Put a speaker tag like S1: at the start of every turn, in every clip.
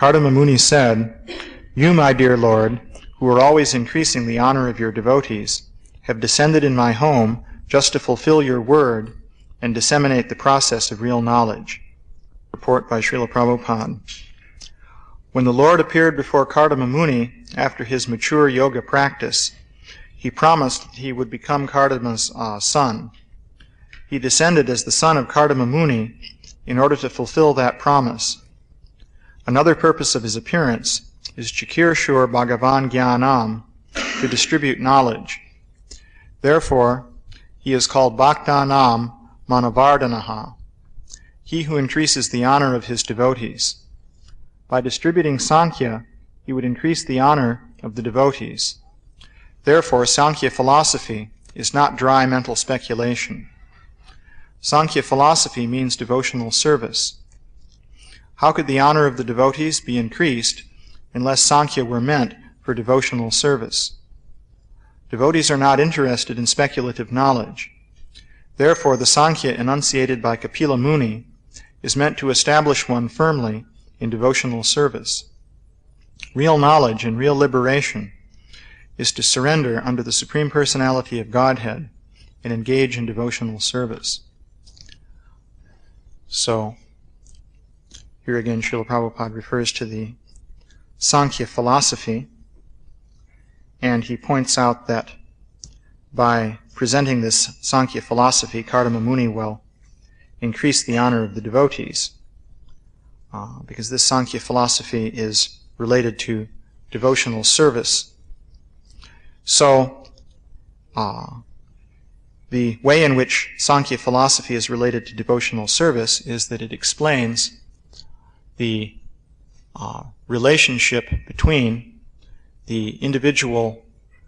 S1: Kardama Muni said, "You, my dear Lord, who are always increasing the honor of your devotees, have descended in my home just to fulfill your word and disseminate the process of real knowledge." Report by Srila Prabhupada. When the Lord appeared before Kardama Muni after his mature yoga practice, he promised that he would become Kardama's son. He descended as the son of Kardama Muni in order to fulfill that promise. Another purpose of his appearance is Chakir Shur Bhagavan Gyanam, to distribute knowledge. Therefore, he is called Bhaktanam Manavardanaha, he who increases the honor of his devotees. By distributing Sankhya, he would increase the honor of the devotees. Therefore, Sankhya philosophy is not dry mental speculation. Sankhya philosophy means devotional service. How could the honor of the devotees be increased unless Sankhya were meant for devotional service? Devotees are not interested in speculative knowledge. Therefore, the Sankhya enunciated by Kapila Muni is meant to establish one firmly in devotional service. Real knowledge and real liberation is to surrender under the Supreme Personality of Godhead and engage in devotional service. So, here again, Srila Prabhupada refers to the Sankhya philosophy, and he points out that by presenting this Sankhya philosophy, Kardama Muni will increase the honor of the devotees, because this Sankhya philosophy is related to devotional service. So, the way in which Sankhya philosophy is related to devotional service is that it explains the relationship between the individual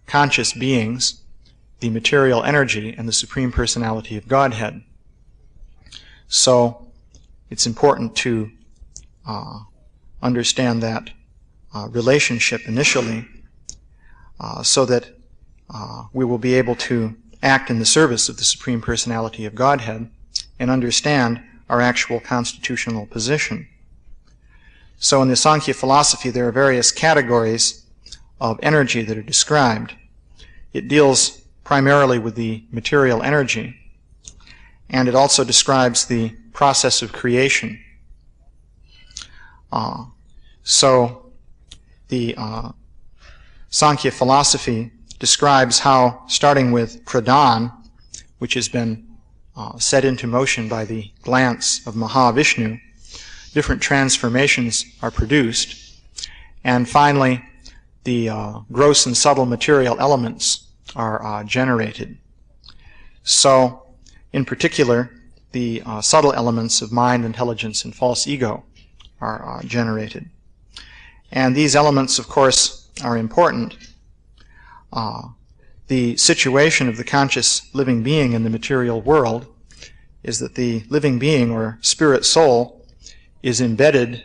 S1: conscious beings, the material energy, and the Supreme Personality of Godhead. So it's important to understand that relationship initially so that we will be able to act in the service of the Supreme Personality of Godhead and understand our actual constitutional position. So in the Sankhya philosophy, there are various categories of energy that are described. It deals primarily with the material energy, and it also describes the process of creation. So the Sankhya philosophy describes how, starting with pradhan, which has been set into motion by the glance of Mahavishnu, different transformations are produced, and finally the gross and subtle material elements are generated. So, in particular, the subtle elements of mind, intelligence, and false ego are generated. And these elements, of course, are important. The situation of the conscious living being in the material world is that the living being, or spirit soul, is embedded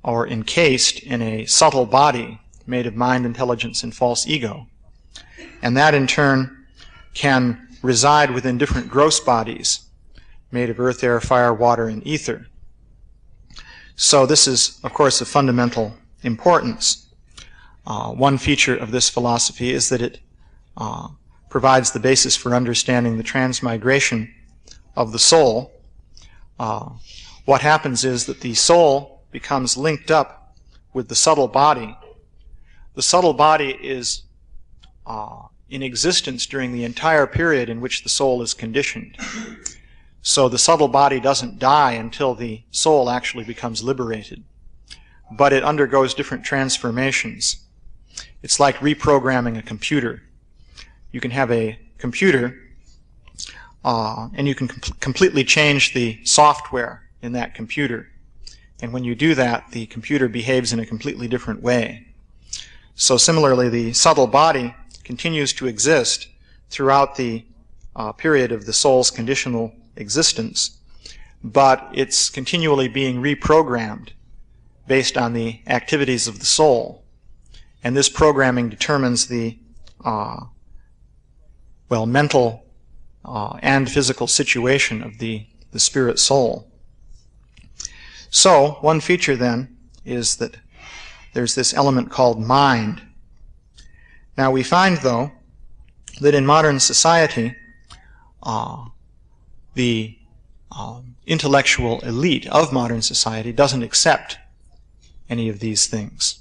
S1: or encased in a subtle body made of mind, intelligence, and false ego. And that, in turn, can reside within different gross bodies made of earth, air, fire, water, and ether. So this is, of course, of fundamental importance. One feature of this philosophy is that it provides the basis for understanding the transmigration of the soul. What happens is that the soul becomes linked up with the subtle body. The subtle body is in existence during the entire period in which the soul is conditioned. So the subtle body doesn't die until the soul actually becomes liberated. But it undergoes different transformations. It's like reprogramming a computer. You can have a computer and you can completely change the software in that computer. And when you do that, the computer behaves in a completely different way. So similarly, the subtle body continues to exist throughout the period of the soul's conditional existence, but it's continually being reprogrammed based on the activities of the soul. And this programming determines the mental and physical situation of the spirit soul. So, one feature then is that there's this element called mind. Now we find, though, that in modern society, the intellectual elite of modern society doesn't accept any of these things.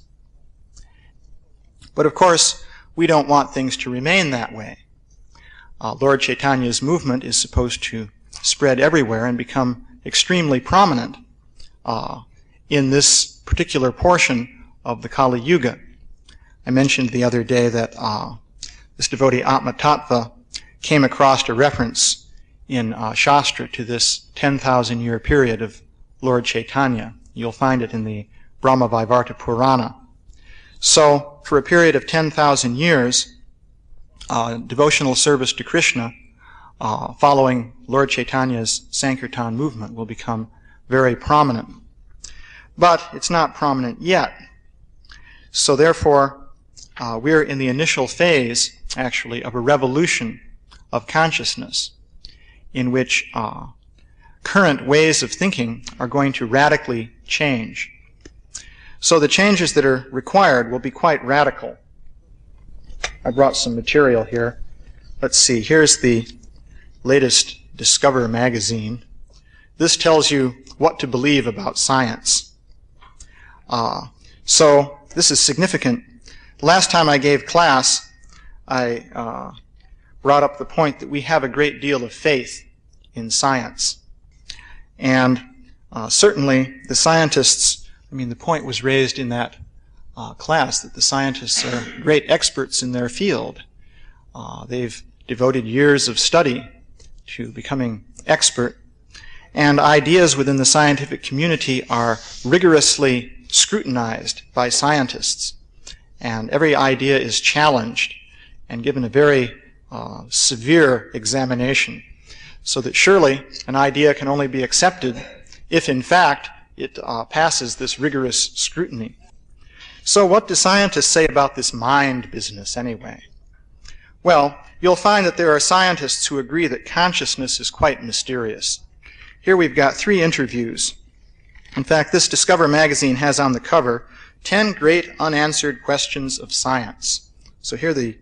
S1: But of course, we don't want things to remain that way. Lord Chaitanya's movement is supposed to spread everywhere and become extremely prominent in this particular portion of the Kali Yuga. I mentioned the other day that this devotee Atma Tattva came across a reference in Shastra to this 10,000-year period of Lord Chaitanya. You'll find it in the Brahma Vaivarta Purana. So, for a period of 10,000 years, devotional service to Krishna following Lord Chaitanya's Sankirtan movement will become very prominent. But it's not prominent yet. So therefore, we're in the initial phase, actually, of a revolution of consciousness in which current ways of thinking are going to radically change. So the changes that are required will be quite radical. I brought some material here. Let's see, here's the latest Discover magazine. This tells you what to believe about science. So this is significant. Last time I gave class, I brought up the point that we have a great deal of faith in science. And certainly the scientists, the point was raised in that class that the scientists are great experts in their field. They've devoted years of study to becoming expert, and ideas within the scientific community are rigorously scrutinized by scientists, and every idea is challenged and given a very severe examination, so that surely an idea can only be accepted if in fact it passes this rigorous scrutiny. So what do scientists say about this mind business anyway? Well, you'll find that there are scientists who agree that consciousness is quite mysterious. Here we've got 3 interviews. In fact, this Discover magazine has on the cover 10 great unanswered questions of science. So here the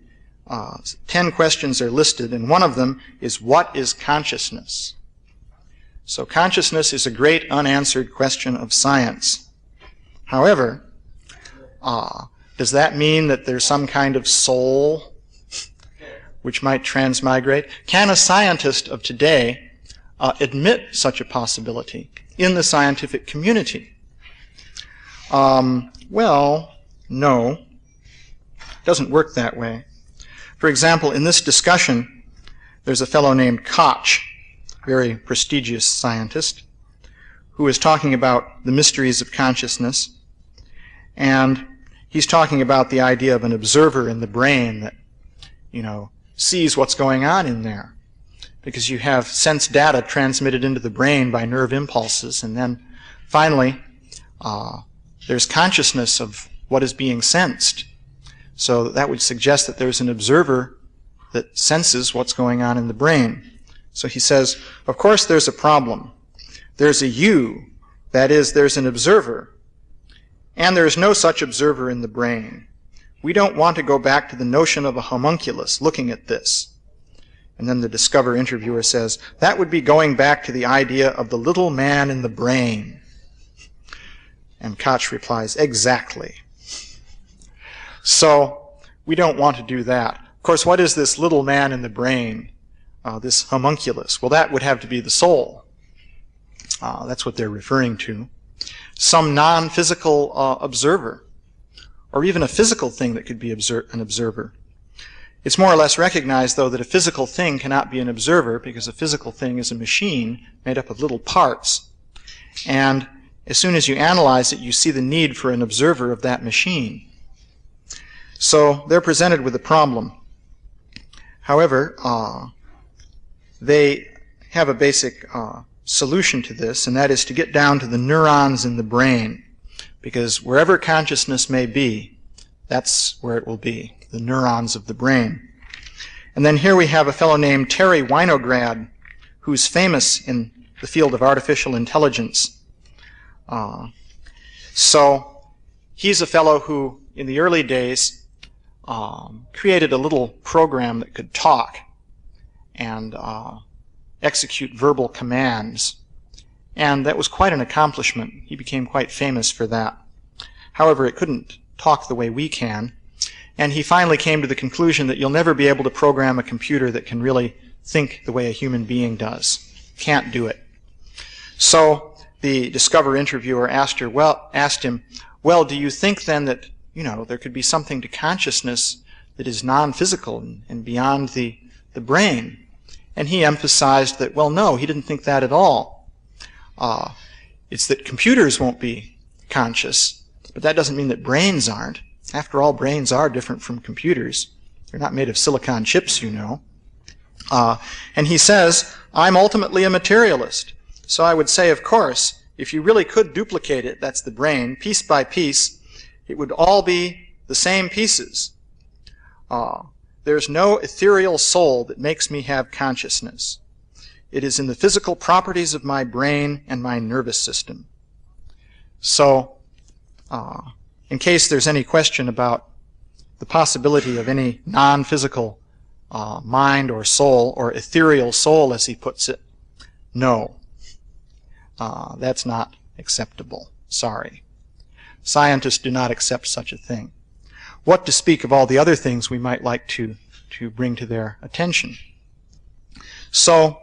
S1: 10 questions are listed, and one of them is, what is consciousness? So consciousness is a great unanswered question of science. However, does that mean that there's some kind of soul which might transmigrate? Can a scientist of today admit such a possibility in the scientific community? Well, no. It doesn't work that way. For example, in this discussion, there's a fellow named Koch, very prestigious scientist, who is talking about the mysteries of consciousness, and he's talking about the idea of an observer in the brain that, sees what's going on in there, because you have sense data transmitted into the brain by nerve impulses, and then finally there's consciousness of what is being sensed. So that would suggest that there's an observer that senses what's going on in the brain. So he says, of course there's a problem. There's a you, that is, there's an observer, and there's no such observer in the brain. We don't want to go back to the notion of a homunculus looking at this. And then the Discover interviewer says, that would be going back to the idea of the little man in the brain. And Koch replies, exactly. So we don't want to do that. Of course, what is this little man in the brain, this homunculus? Well, that would have to be the soul. That's what they're referring to. Some non-physical observer, or even a physical thing that could be an observer. It's more or less recognized, though, that a physical thing cannot be an observer, because a physical thing is a machine made up of little parts. And as soon as you analyze it, you see the need for an observer of that machine. So they're presented with a problem. However, they have a basic solution to this, and that is to get down to the neurons in the brain, because wherever consciousness may be, that's where it will be, the neurons of the brain. And then here we have a fellow named Terry Winograd, who's famous in the field of artificial intelligence. So He's a fellow who, in the early days, created a little program that could talk and execute verbal commands. And that was quite an accomplishment. He became quite famous for that. However, it couldn't talk the way we can. And he finally came to the conclusion that you'll never be able to program a computer that can really think the way a human being does. Can't do it. So the Discover interviewer asked him, well, do you think then that, there could be something to consciousness that is non-physical and beyond the brain? And he emphasized that, well, no, he didn't think that at all. It's that computers won't be conscious, but that doesn't mean that brains aren't. After all, brains are different from computers. They're not made of silicon chips, And he says, I'm ultimately a materialist. So I would say, of course, if you really could duplicate it, that's the brain, piece by piece, it would all be the same pieces. There's no ethereal soul that makes me have consciousness. It is in the physical properties of my brain and my nervous system. So, in case there's any question about the possibility of any non-physical mind or soul, or ethereal soul as he puts it, no. That's not acceptable. Sorry. Scientists do not accept such a thing. What to speak of all the other things we might like to bring to their attention. So,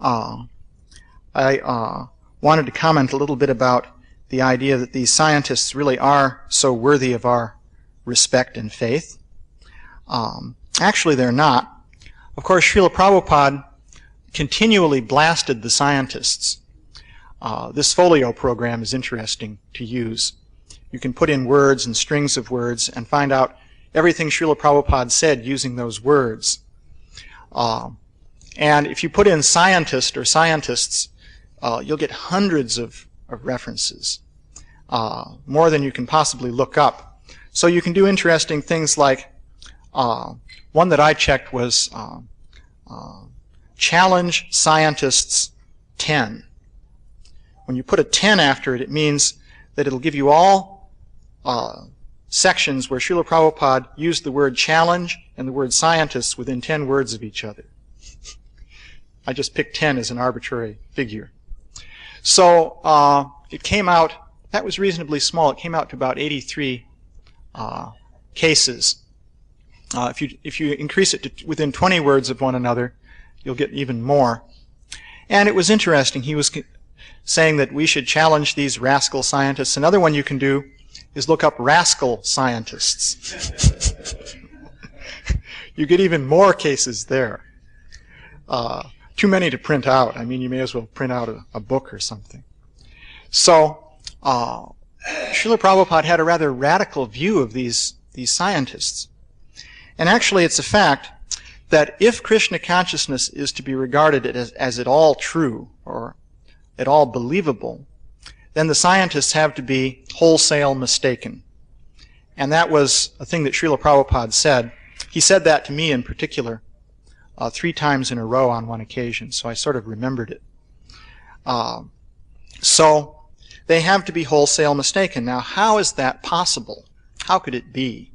S1: I wanted to comment a little bit about the idea that these scientists really are so worthy of our respect and faith. Actually, they're not. Of course, Srila Prabhupada continually blasted the scientists. This folio program is interesting to use. You can put in words and strings of words and find out everything Srila Prabhupada said using those words. And if you put in scientist or scientists, you'll get hundreds of references, more than you can possibly look up. So you can do interesting things like, one that I checked was challenge scientists 10. When you put a 10 after it, it means that it'll give you all sections where Srila Prabhupada used the word challenge and the word scientists within 10 words of each other. I just picked 10 as an arbitrary figure. So it came out, that was reasonably small, it came out to about 83 cases. If you increase it to within 20 words of one another, you'll get even more. And it was interesting. He was saying that we should challenge these rascal scientists. Another one you can do is look up rascal scientists. You get even more cases there. Too many to print out. I mean, you may as well print out a book or something. So, Srila Prabhupada had a rather radical view of these scientists. And actually, it's a fact that if Krishna consciousness is to be regarded as at all true, or at all believable, then the scientists have to be wholesale mistaken. And that was a thing that Srila Prabhupada said. He said that to me in particular 3 times in a row on one occasion, so I sort of remembered it. So they have to be wholesale mistaken. Now, how is that possible? How could it be?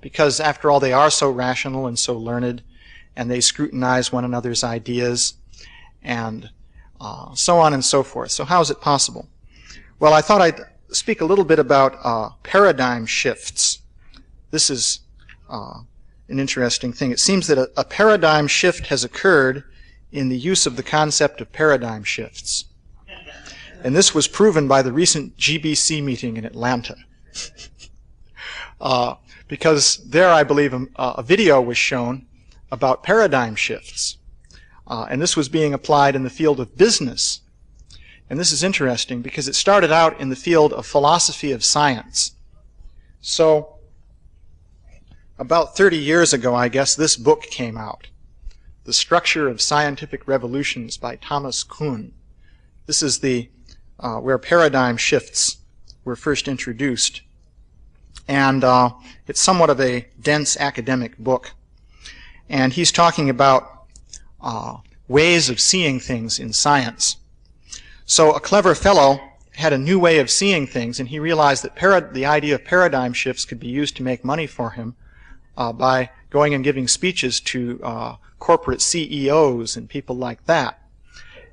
S1: Because, after all, they are so rational and so learned, and they scrutinize one another's ideas, and so on and so forth. So how is it possible? Well, I thought I'd speak a little bit about paradigm shifts. This is an interesting thing. It seems that a paradigm shift has occurred in the use of the concept of paradigm shifts. And this was proven by the recent GBC meeting in Atlanta. Because there, I believe, a video was shown about paradigm shifts. And this was being applied in the field of business. And this is interesting because it started out in the field of philosophy of science. So, about 30 years ago, I guess, this book came out. The Structure of Scientific Revolutions by Thomas Kuhn. This is the where paradigm shifts were first introduced. And it's somewhat of a dense academic book. And he's talking about ways of seeing things in science. So a clever fellow had a new way of seeing things, and he realized that the idea of paradigm shifts could be used to make money for him by going and giving speeches to corporate CEOs and people like that.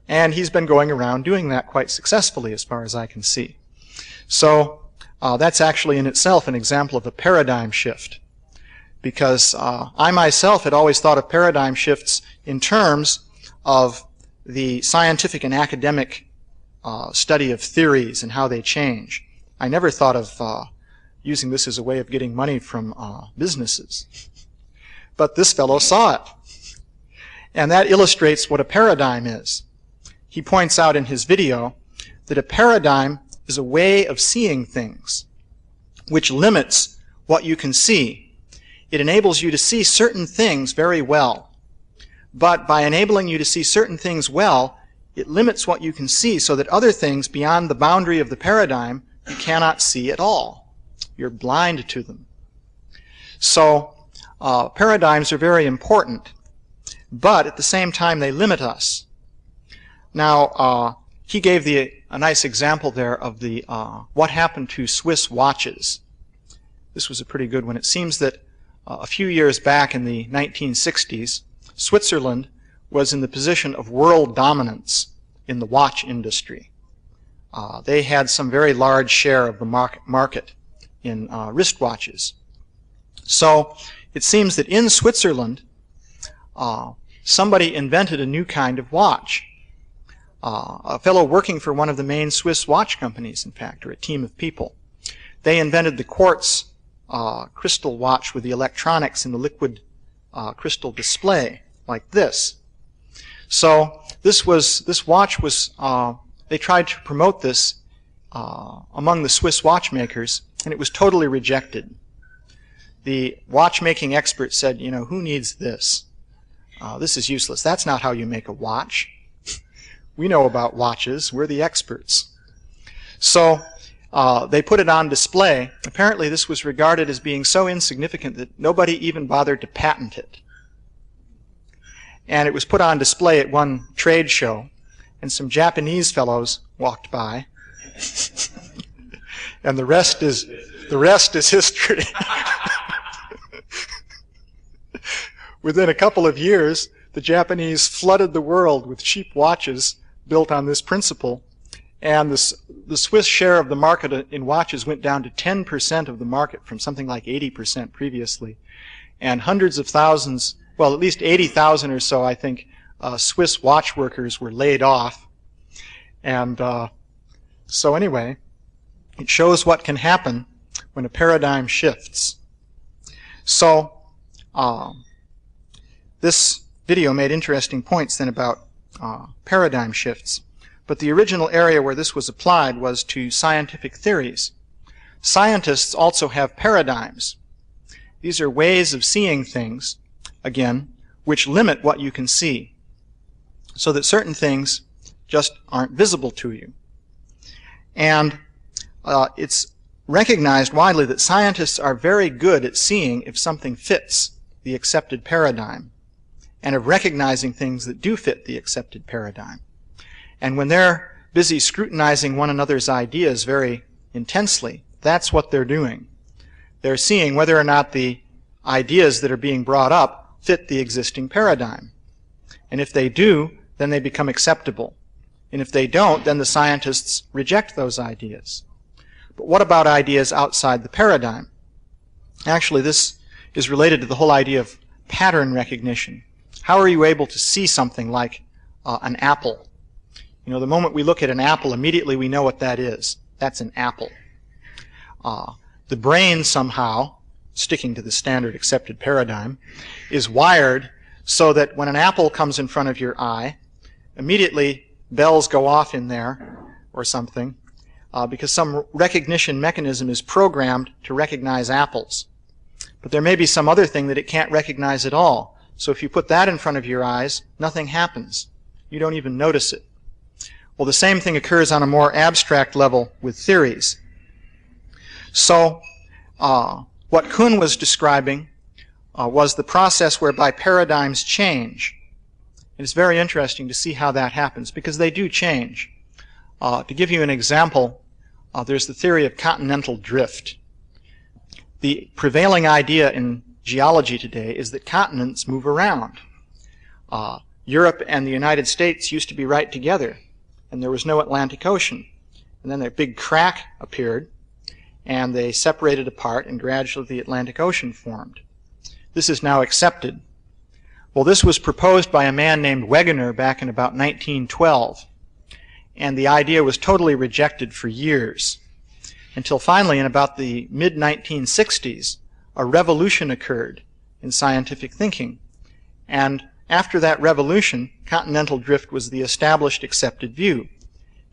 S1: And he's been going around doing that quite successfully as far as I can see. So that's actually in itself an example of a paradigm shift, because I myself had always thought of paradigm shifts in terms of the scientific and academic study of theories and how they change. I never thought of using this as a way of getting money from businesses. But this fellow saw it. And that illustrates what a paradigm is. He points out in his video that a paradigm is a way of seeing things which limits what you can see. It enables you to see certain things very well. But by enabling you to see certain things well, it limits what you can see so that other things beyond the boundary of the paradigm you cannot see at all. You're blind to them. So paradigms are very important, but at the same time they limit us. Now, he gave a nice example there of the what happened to Swiss watches. This was a pretty good one. It seems that a few years back in the 1960s, Switzerland was in the position of world dominance in the watch industry. They had some very large share of the market in wristwatches. So it seems that in Switzerland, somebody invented a new kind of watch. A fellow working for one of the main Swiss watch companies, in fact, or a team of people. They invented the quartz crystal watch with the electronics in the liquid crystal display, like this. So this watch was, they tried to promote this among the Swiss watchmakers, and it was totally rejected. The watchmaking experts said, you know, who needs this? This is useless. That's not how you make a watch. We know about watches. We're the experts. So they put it on display. Apparently this was regarded as being so insignificant that nobody even bothered to patent it. And it was put on display at one trade show, and some Japanese fellows walked by. And the rest is history. Within a couple of years, the Japanese flooded the world with cheap watches built on this principle, and the Swiss share of the market in watches went down to 10% of the market from something like 80% previously. And hundreds of thousands, well, at least 80,000 or so, I think, Swiss watch workers were laid off. And so anyway, it shows what can happen when a paradigm shifts. So this video made interesting points then about paradigm shifts. But the original area where this was applied was to scientific theories. Scientists also have paradigms. These are ways of seeing things, again, which limit what you can see, so that certain things just aren't visible to you. And it's recognized widely that scientists are very good at seeing if something fits the accepted paradigm, and of recognizing things that do fit the accepted paradigm. And when they're busy scrutinizing one another's ideas very intensely, that's what they're doing. They're seeing whether or not the ideas that are being brought up fit the existing paradigm. And if they do, then they become acceptable. And if they don't, then the scientists reject those ideas. But what about ideas outside the paradigm? Actually, this is related to the whole idea of pattern recognition. How are you able to see something like an apple? You know, the moment we look at an apple, immediately we know what that is. That's an apple. The brain somehow, sticking to the standard accepted paradigm, is wired so that when an apple comes in front of your eye, immediately bells go off in there or something, because some recognition mechanism is programmed to recognize apples. But there may be some other thing that it can't recognize at all. So if you put that in front of your eyes, nothing happens. You don't even notice it. Well, the same thing occurs on a more abstract level with theories. So what Kuhn was describing was the process whereby paradigms change. It's very interesting to see how that happens, because they do change. To give you an example, there's the theory of continental drift. The prevailing idea in geology today is that continents move around. Europe and the United States used to be right together, and there was no Atlantic Ocean. And then a big crack appeared, and they separated apart, and gradually the Atlantic Ocean formed. This is now accepted. Well, this was proposed by a man named Wegener back in about 1912, and the idea was totally rejected for years, until finally in about the mid-1960s, a revolution occurred in scientific thinking. And after that revolution, continental drift was the established accepted view,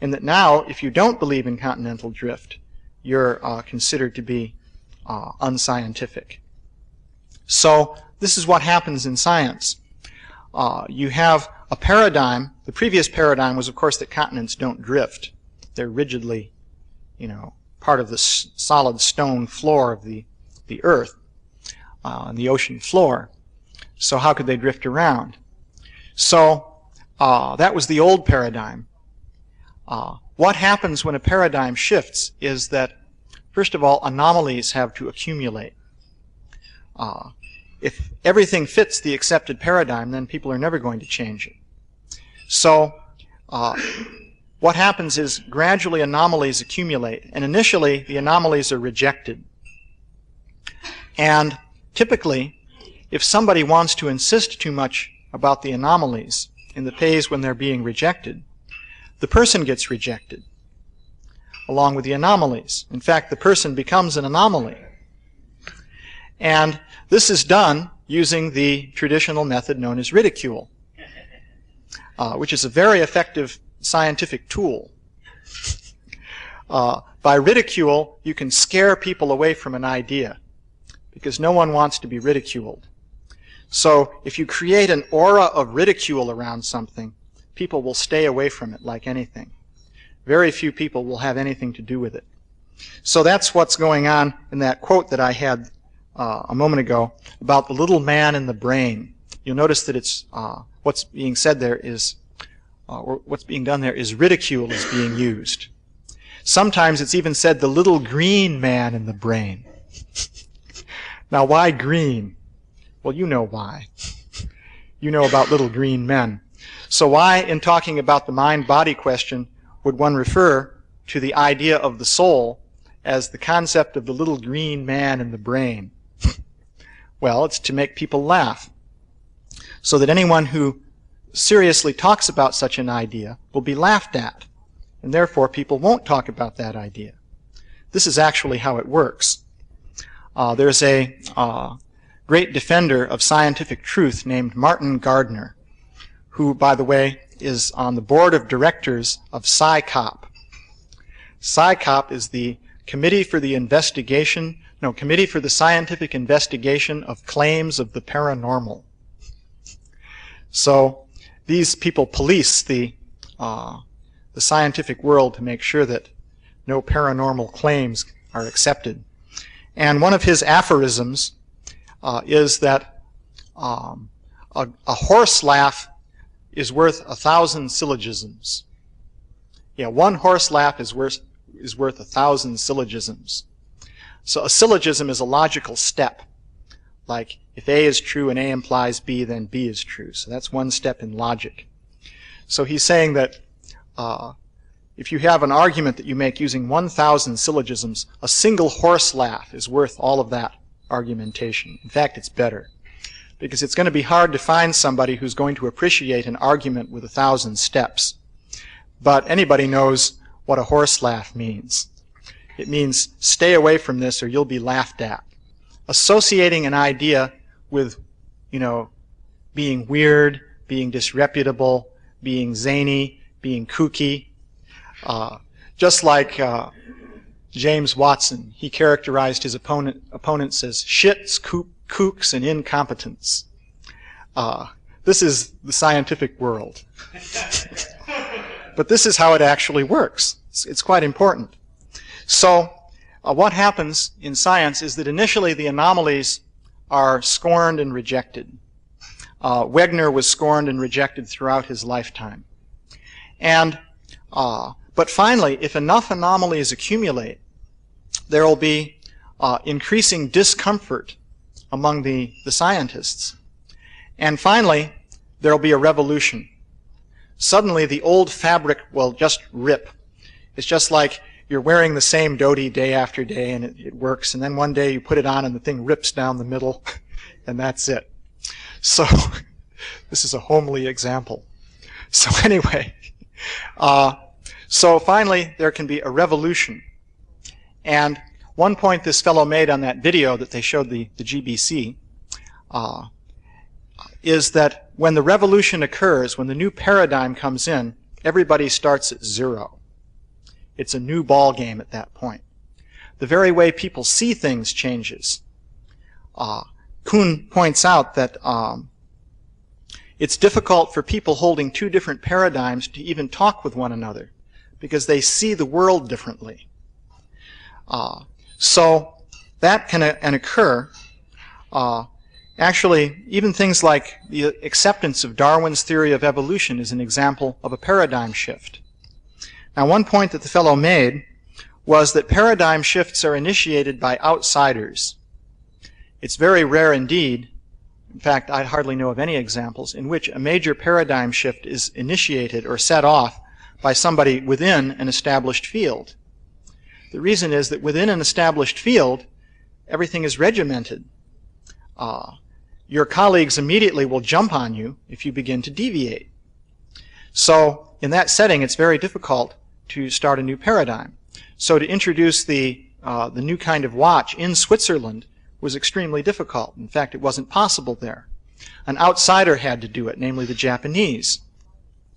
S1: in that now, if you don't believe in continental drift, you're considered to be unscientific. So this is what happens in science. You have a paradigm. The previous paradigm was, of course, that continents don't drift. They're rigidly, part of the solid stone floor of the earth, and the ocean floor. So how could they drift around? So that was the old paradigm. What happens when a paradigm shifts is that, first of all, anomalies have to accumulate. If everything fits the accepted paradigm, then people are never going to change it. So what happens is gradually anomalies accumulate, and initially the anomalies are rejected. And typically, if somebody wants to insist too much about the anomalies in the phase when they're being rejected, the person gets rejected along with the anomalies. In fact, the person becomes an anomaly. And this is done using the traditional method known as ridicule, which is a very effective scientific tool. By ridicule, you can scare people away from an idea, because no one wants to be ridiculed. So if you create an aura of ridicule around something, people will stay away from it like anything. Very few people will have anything to do with it. So that's what's going on in that quote that I had a moment ago about the little man in the brain. You'll notice that it's what's being said there is, or what's being done there is ridicule is being used. Sometimes it's even said the little green man in the brain. Now, why green? Well, you know why. You know about little green men. So why, in talking about the mind-body question, would one refer to the idea of the soul as the concept of the little green man in the brain? Well, it's to make people laugh, so that anyone who seriously talks about such an idea will be laughed at, and therefore people won't talk about that idea. This is actually how it works. There's a great defender of scientific truth named Martin Gardner, who, by the way, is on the board of directors of PSYCOP. PSYCOP is the Committee for the Scientific Investigation of Claims of the Paranormal. So these people police the scientific world to make sure that no paranormal claims are accepted. And one of his aphorisms is that a horse laugh is worth 1,000 syllogisms. Yeah, one horse laugh is worth 1,000 syllogisms. So a syllogism is a logical step. Like, if A is true and A implies B, then B is true. So that's one step in logic. So he's saying that if you have an argument that you make using 1,000 syllogisms, a single horse laugh is worth all of that argumentation. In fact, it's better, because it's going to be hard to find somebody who's going to appreciate an argument with 1,000 steps. But anybody knows what a horse laugh means. It means stay away from this or you'll be laughed at. Associating an idea with, being weird, being disreputable, being zany, being kooky. Just like James Watson, he characterized his opponents as shits, kooks, and incompetents. This is the scientific world. But this is how it actually works. It's quite important. So what happens in science is that initially the anomalies are scorned and rejected. Wegener was scorned and rejected throughout his lifetime. And But finally, if enough anomalies accumulate, there will be increasing discomfort among the scientists. And finally, there will be a revolution. Suddenly, the old fabric will just rip. It's just like you're wearing the same dhoti day after day, and it works, and then one day you put it on and the thing rips down the middle, and that's it. So, this is a homely example. So anyway, so finally, there can be a revolution. And one point this fellow made on that video that they showed the GBC is that when the revolution occurs, when the new paradigm comes in, everybody starts at zero. It's a new ball game at that point. The very way people see things changes. Kuhn points out that it's difficult for people holding two different paradigms to even talk with one another because they see the world differently. So that can occur. Actually, even things like the acceptance of Darwin's theory of evolution is an example of a paradigm shift. Now, one point that the fellow made was that paradigm shifts are initiated by outsiders. It's very rare indeed, in fact, I hardly know of any examples, in which a major paradigm shift is initiated or set off by somebody within an established field. The reason is that within an established field, everything is regimented. Your colleagues immediately will jump on you if you begin to deviate. So in that setting, it's very difficult to start a new paradigm. So to introduce the new kind of watch in Switzerland was extremely difficult. In fact, it wasn't possible there. An outsider had to do it, namely the Japanese.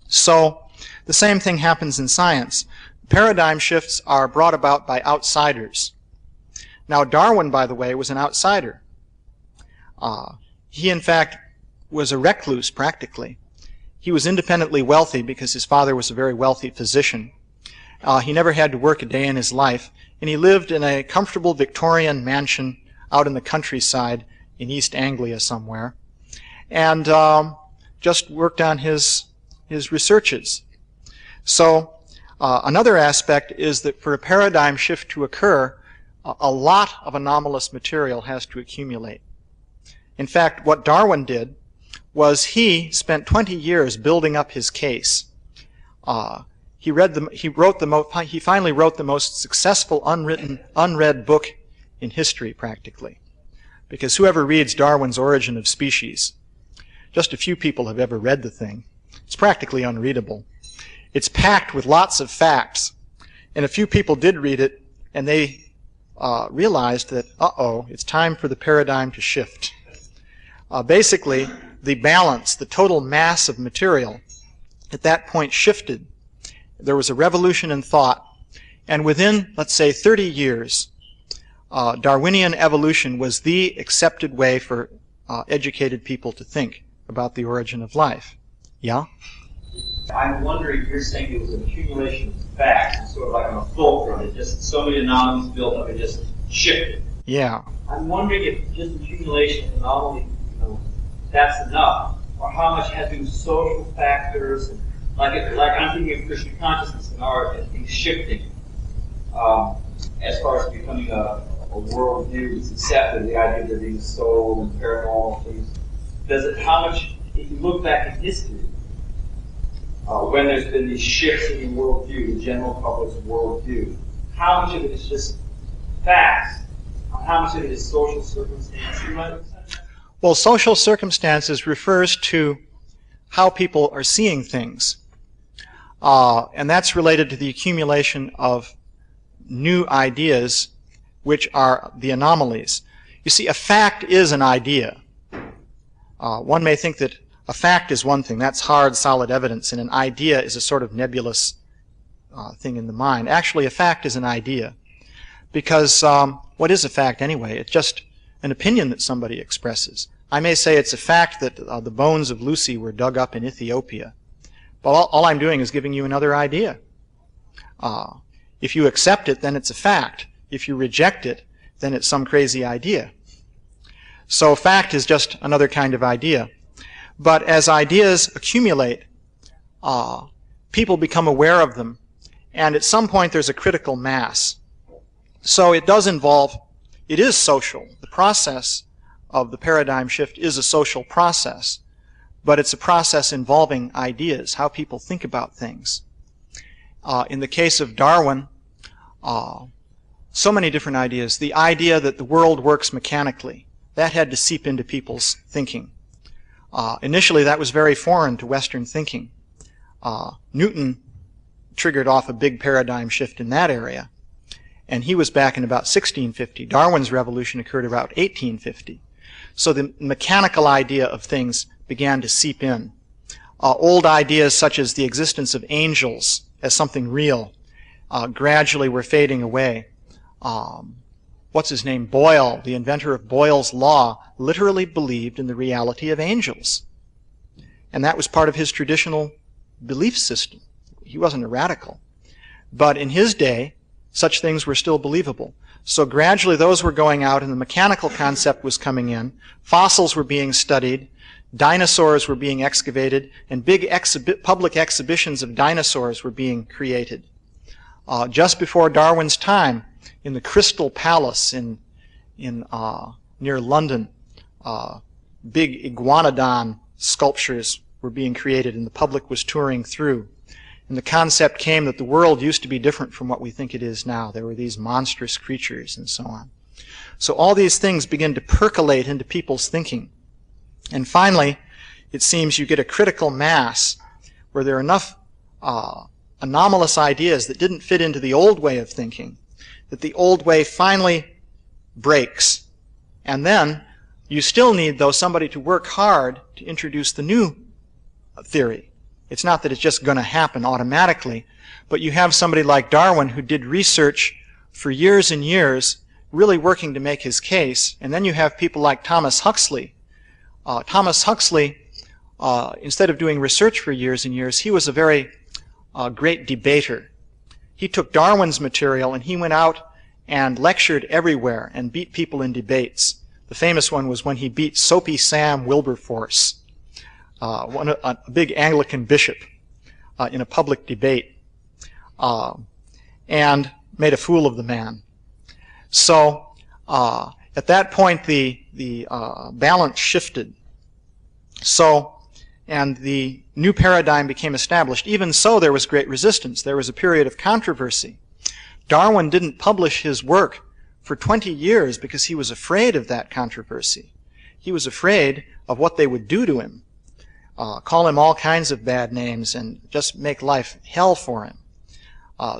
S1: So the same thing happens in science. Paradigm shifts are brought about by outsiders. Now, Darwin, by the way, was an outsider. He, in fact, was a recluse, practically. He was independently wealthy because his father was a very wealthy physician. He never had to work a day in his life, and he lived in a comfortable Victorian mansion out in the countryside in East Anglia somewhere, and just worked on his researches. So another aspect is that for a paradigm shift to occur, a lot of anomalous material has to accumulate. In fact, what Darwin did was he spent 20 years building up his case. He finally wrote the most successful unread book in history, practically. Because whoever reads Darwin's Origin of Species, just a few people have ever read the thing. It's practically unreadable. It's packed with lots of facts. And a few people did read it, and they realized that, it's time for the paradigm to shift. Basically, the balance, the total mass of material, at that point shifted. There was a revolution in thought, and within, let's say, 30 years, Darwinian evolution was the accepted way for educated people to think about the origin of life. Yeah?
S2: I'm wondering, you're saying it was an accumulation of facts, sort of like on a fulcrum, it just so many anomalies built up, it just shifted.
S1: Yeah.
S2: I'm wondering if just accumulation of anomalies, that's enough, or how much has to do with social factors. Like I'm thinking of Christian consciousness and art as being shifting, as far as becoming a worldview that's accepted, the idea of there being a soul and paranormal things. How much, if you look back in history, when there's been these shifts in the worldview, the general public's worldview, how much of it is just facts? How much of it is social circumstances?
S1: Well, social circumstances refers to how people are seeing things. And that's related to the accumulation of new ideas, which are the anomalies. You see, a fact is an idea. One may think that a fact is one thing. That's hard, solid evidence, and an idea is a sort of nebulous thing in the mind. Actually, a fact is an idea. Because what is a fact anyway? It's just an opinion that somebody expresses. I may say it's a fact that the bones of Lucy were dug up in Ethiopia. But all I'm doing is giving you another idea. If you accept it, then it's a fact. If you reject it, then it's some crazy idea. So fact is just another kind of idea. But as ideas accumulate, people become aware of them, And at some point there's a critical mass. So it is social. The process of the paradigm shift is a social process, but it's a process involving ideas, how people think about things. In the case of Darwin, so many different ideas. The idea that the world works mechanically, that had to seep into people's thinking. Initially, that was very foreign to Western thinking. Newton triggered off a big paradigm shift in that area, and he was back in about 1650. Darwin's revolution occurred about 1850. So the mechanical idea of things began to seep in. Old ideas such as the existence of angels as something real gradually were fading away. What's his name? Boyle, the inventor of Boyle's law, literally believed in the reality of angels. And that was part of his traditional belief system. He wasn't a radical. But in his day, such things were still believable. So gradually those were going out and the mechanical concept was coming in. Fossils were being studied. Dinosaurs were being excavated. And big public exhibitions of dinosaurs were being created. Just before Darwin's time, in the Crystal Palace near London, big iguanodon sculptures were being created and the public was touring through. And the concept came that the world used to be different from what we think it is now. There were these monstrous creatures and so on. So all these things begin to percolate into people's thinking. And finally, it seems you get a critical mass where there are enough anomalous ideas that didn't fit into the old way of thinking, that the old way finally breaks. And then you still need, though, somebody to work hard to introduce the new theory. It's not that it's just going to happen automatically, but you have somebody like Darwin who did research for years and years, really working to make his case. And then you have people like Thomas Huxley. Thomas Huxley, instead of doing research for years and years, he was a very great debater. He took Darwin's material and he went out and lectured everywhere and beat people in debates. The famous one was when he beat Soapy Sam Wilberforce, a big Anglican bishop, in a public debate, and made a fool of the man. So at that point the balance shifted. And the new paradigm became established. Even so, there was great resistance. There was a period of controversy. Darwin didn't publish his work for 20 years because he was afraid of that controversy. He was afraid of what they would do to him, call him all kinds of bad names and just make life hell for him.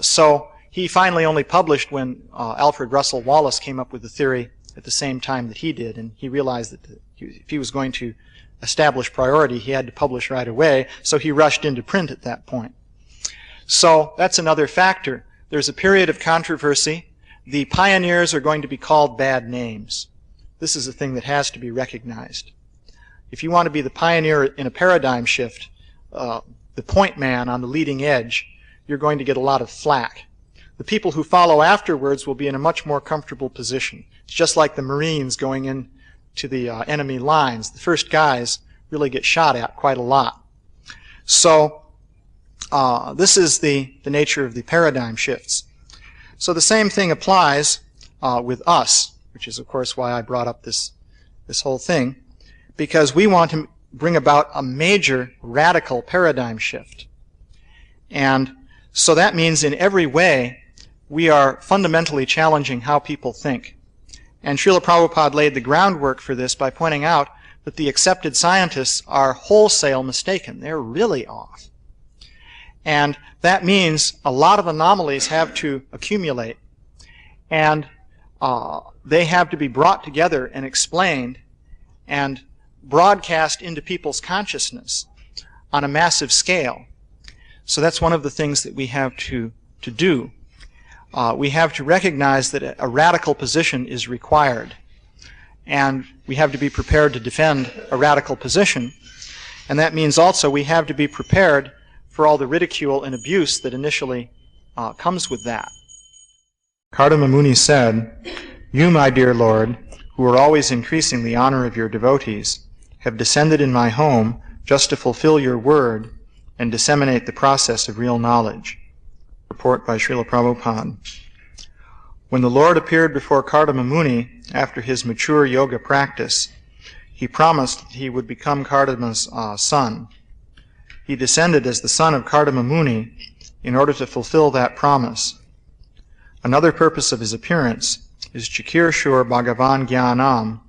S1: So he finally only published when Alfred Russel Wallace came up with the theory at the same time that he did, and he realized that if he was going to establish priority, he had to publish right away, so he rushed into print at that point. So that's another factor. There's a period of controversy. The pioneers are going to be called bad names. This is a thing that has to be recognized. If you want to be the pioneer in a paradigm shift, the point man on the leading edge, you're going to get a lot of flack. The people who follow afterwards will be in a much more comfortable position. It's just like the Marines going in to the enemy lines. The first guys really get shot at quite a lot. So this is the nature of the paradigm shifts. So the same thing applies with us, which is of course why I brought up this whole thing, because we want to bring about a major radical paradigm shift. And so that means in every way we are fundamentally challenging how people think. And Srila Prabhupada laid the groundwork for this by pointing out that the accepted scientists are wholesale mistaken. They're really off. And that means a lot of anomalies have to accumulate. And they have to be brought together and explained and broadcast into people's consciousness on a massive scale. So that's one of the things that we have to do. We have to recognize that a radical position is required. And we have to be prepared to defend a radical position. And that means also we have to be prepared for all the ridicule and abuse that initially comes with that. Kardama Muni said, "You, my dear Lord, who are always increasing the honor of your devotees, have descended in my home just to fulfill your word and disseminate the process of real knowledge. Purport by Srila Prabhupada. When the Lord appeared before Kardama Muni after his mature yoga practice, he promised that he would become Kardama's son. He descended as the son of Kardama Muni in order to fulfill that promise. Another purpose of his appearance is Chakir Shur Bhagavan Gyanam,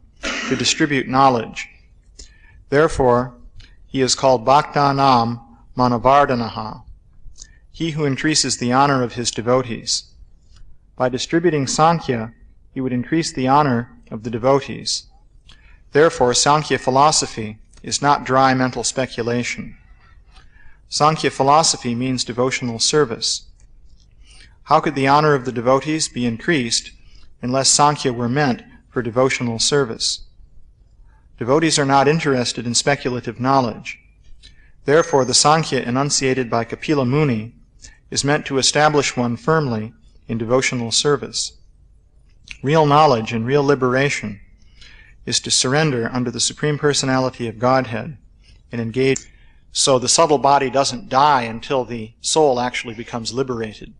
S1: to distribute knowledge. Therefore, he is called Bhaktanam Manavardanaha, he who increases the honor of his devotees. By distributing Sankhya, he would increase the honor of the devotees. Therefore, Sankhya philosophy is not dry mental speculation. Sankhya philosophy means devotional service. How could the honor of the devotees be increased unless Sankhya were meant for devotional service? Devotees are not interested in speculative knowledge. Therefore, the Sankhya enunciated by Kapila Muni is meant to establish one firmly in devotional service. Real knowledge and real liberation is to surrender under the Supreme Personality of Godhead and engage. So the subtle body doesn't die until the soul actually becomes liberated,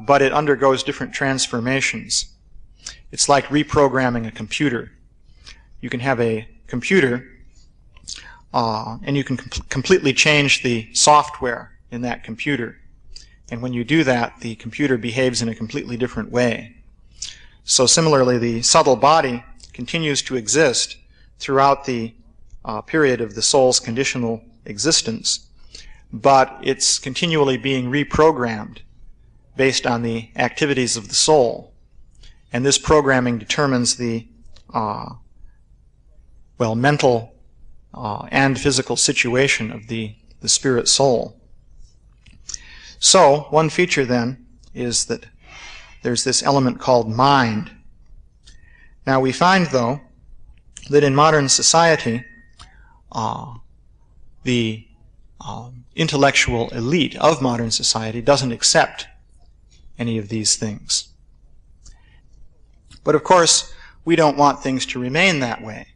S1: but it undergoes different transformations. It's like reprogramming a computer. You can have a computer and you can completely change the software in that computer. And when you do that, the computer behaves in a completely different way. So similarly, the subtle body continues to exist throughout the period of the soul's conditional existence, but it's continually being reprogrammed based on the activities of the soul. And this programming determines the mental and physical situation of the spirit soul. So, one feature then is that there's this element called mind. Now we find, though, that in modern society, the intellectual elite of modern society doesn't accept any of these things. But of course, we don't want things to remain that way.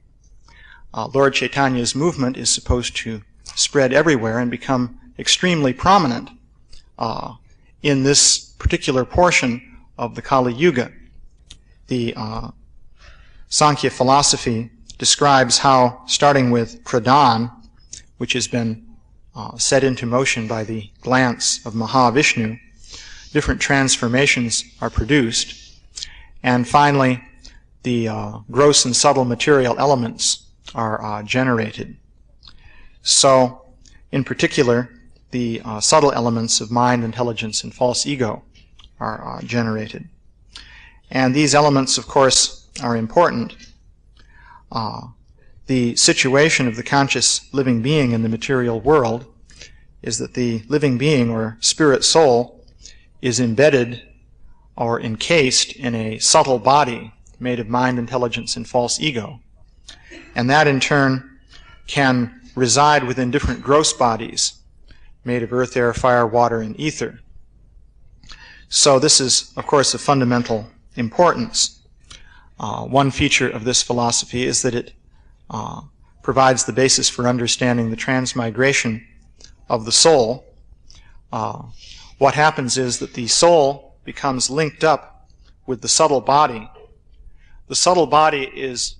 S1: Lord Chaitanya's movement is supposed to spread everywhere and become extremely prominent in this particular portion of the Kali Yuga. The Sankhya philosophy describes how, starting with pradhan, which has been set into motion by the glance of Mahavishnu, different transformations are produced, and finally the gross and subtle material elements are generated. So, in particular, the subtle elements of mind, intelligence, and false ego are generated. And these elements, of course, are important. The situation of the conscious living being in the material world is that the living being, or spirit soul, is embedded or encased in a subtle body made of mind, intelligence, and false ego. And that, in turn, can reside within different gross bodies made of earth, air, fire, water, and ether. So this is, of course, of fundamental importance. One feature of this philosophy is that it provides the basis for understanding the transmigration of the soul. What happens is that the soul becomes linked up with the subtle body. The subtle body is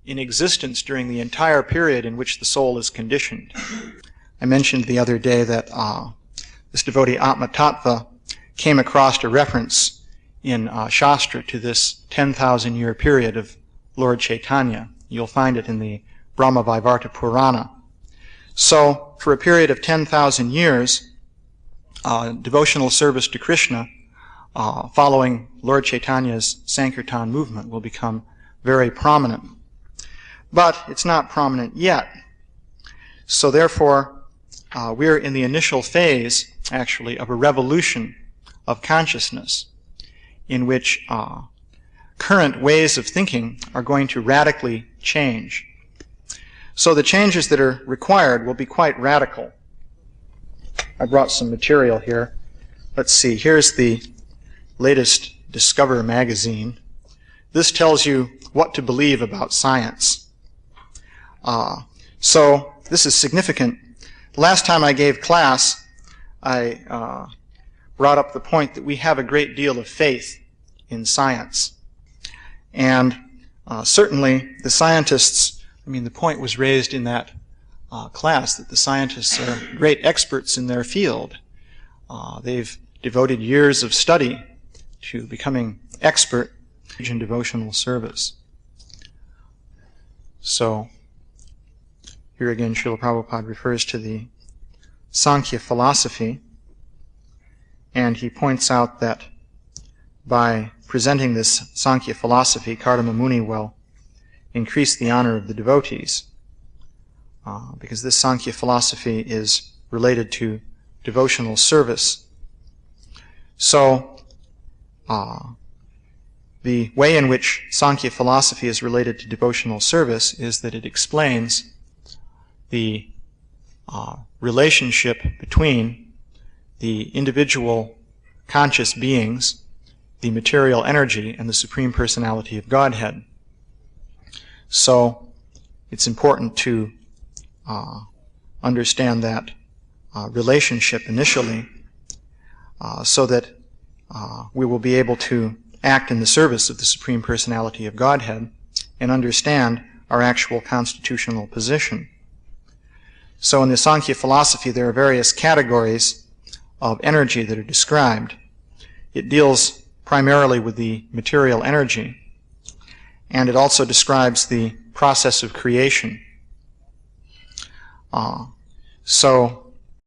S1: in existence during the entire period in which the soul is conditioned. I mentioned the other day that this devotee Atma Tattva came across a reference in Shastra to this 10,000 year period of Lord Chaitanya. You'll find it in the Brahma Vaivarta Purana. So, for a period of 10,000 years, devotional service to Krishna following Lord Chaitanya's Sankirtan movement will become very prominent. But it's not prominent yet. So therefore, we're in the initial phase, actually, of a revolution of consciousness in which current ways of thinking are going to radically change. So the changes that are required will be quite radical. I brought some material here. Let's see, here's the latest Discover magazine. This tells you what to believe about science. So this is significant. Last time I gave class, I brought up the point that we have a great deal of faith in science. And certainly the scientists, the point was raised in that class that the scientists are great experts in their field. They've devoted years of study to becoming expert in devotional service. So here again, Srila Prabhupada refers to the Sankhya philosophy, and he points out that by presenting this Sankhya philosophy, Kardama Muni will increase the honor of the devotees, because this Sankhya philosophy is related to devotional service. So, the way in which Sankhya philosophy is related to devotional service is that it explains the relationship between the individual conscious beings, the material energy, and the Supreme Personality of Godhead. So it's important to understand that relationship initially, so that we will be able to act in the service of the Supreme Personality of Godhead and understand our actual constitutional position. So in the Sankhya philosophy, there are various categories of energy that are described. It deals primarily with the material energy, and it also describes the process of creation. So